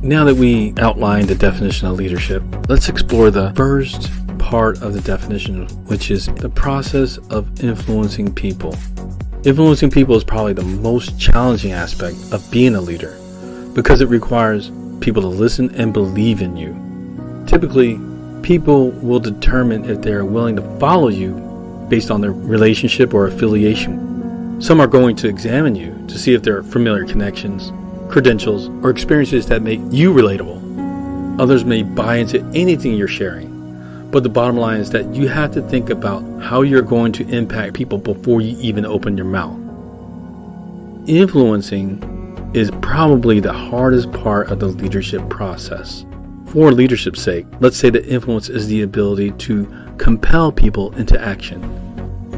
Now that we outlined the definition of leadership, let's explore the first part of the definition, which is the process of influencing people. Influencing people is probably the most challenging aspect of being a leader because it requires people to listen and believe in you. Typically, people will determine if they are willing to follow you based on their relationship or affiliation. Some are going to examine you to see if there are familiar connections, credentials, or experiences that make you relatable. Others may buy into anything you're sharing, but the bottom line is that you have to think about how you're going to impact people before you even open your mouth. Influencing is probably the hardest part of the leadership process. For leadership's sake, let's say that influence is the ability to compel people into action.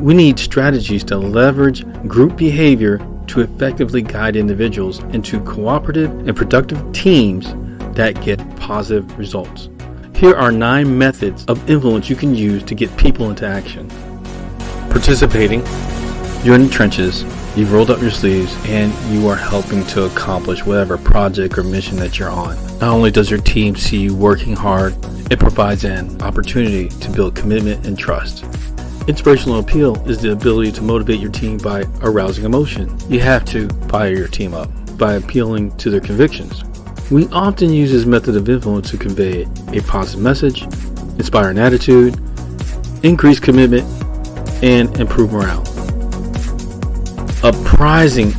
We need strategies to leverage group behavior to effectively guide individuals into cooperative and productive teams that get positive results. Here are 9 methods of influence you can use to get people into action. Participating. You're in the trenches, you've rolled up your sleeves, and you are helping to accomplish whatever project or mission that you're on. Not only does your team see you working hard, it provides an opportunity to build commitment and trust. Inspirational appeal is the ability to motivate your team by arousing emotion. You have to fire your team up by appealing to their convictions. We often use this method of influence to convey a positive message, inspire an attitude, increase commitment, and improve morale. Apprising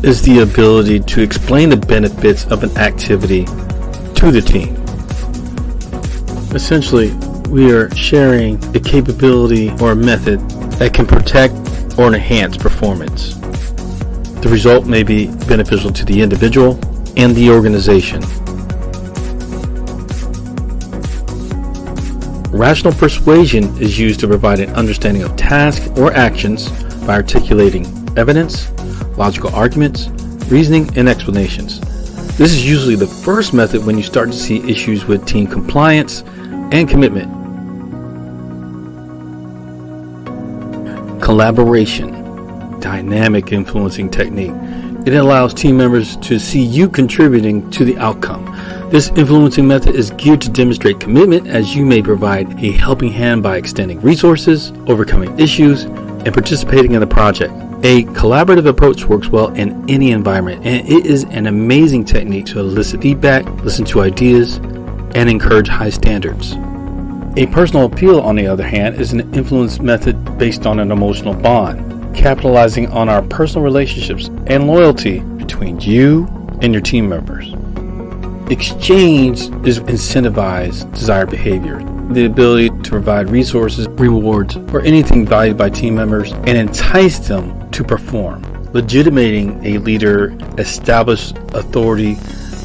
is the ability to explain the benefits of an activity to the team. Essentially, we are sharing a capability or a method that can protect or enhance performance. The result may be beneficial to the individual and the organization. Rational persuasion is used to provide an understanding of tasks or actions by articulating evidence, logical arguments, reasoning, and explanations. This is usually the first method when you start to see issues with team compliance and commitment. Collaboration, dynamic influencing technique. It allows team members to see you contributing to the outcome. This influencing method is geared to demonstrate commitment, as you may provide a helping hand by extending resources, overcoming issues, and participating in the project. A collaborative approach works well in any environment, and it is an amazing technique to elicit feedback, listen to ideas, and encourage high standards. A personal appeal, on the other hand, is an influence method based on an emotional bond, capitalizing on our personal relationships and loyalty between you and your team members. Exchange is incentivized desired behavior, the ability to provide resources, rewards, or anything valued by team members and entice them to perform. Legitimating a leader establishes authority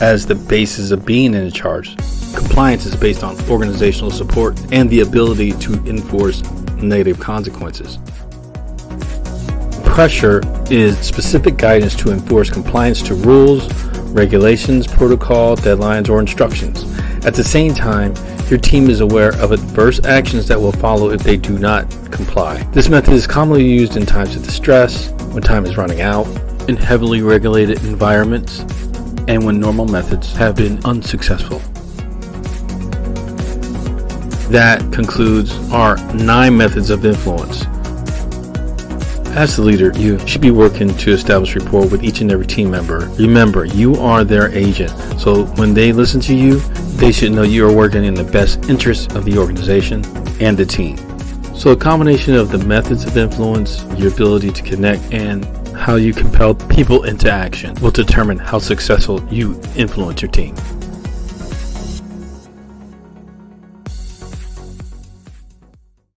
as the basis of being in charge. Compliance is based on organizational support and the ability to enforce negative consequences. Pressure is specific guidance to enforce compliance to rules, regulations, protocol, deadlines, or instructions. At the same time, your team is aware of adverse actions that will follow if they do not comply. This method is commonly used in times of distress, when time is running out, in heavily regulated environments, and when normal methods have been unsuccessful. That concludes our 9 methods of influence. As the leader, you should be working to establish rapport with each and every team member. Remember, you are their agent, so when they listen to you, they should know you are working in the best interest of the organization and the team. So a combination of the methods of influence, your ability to connect, and how you compel people into action will determine how successful you influence your team.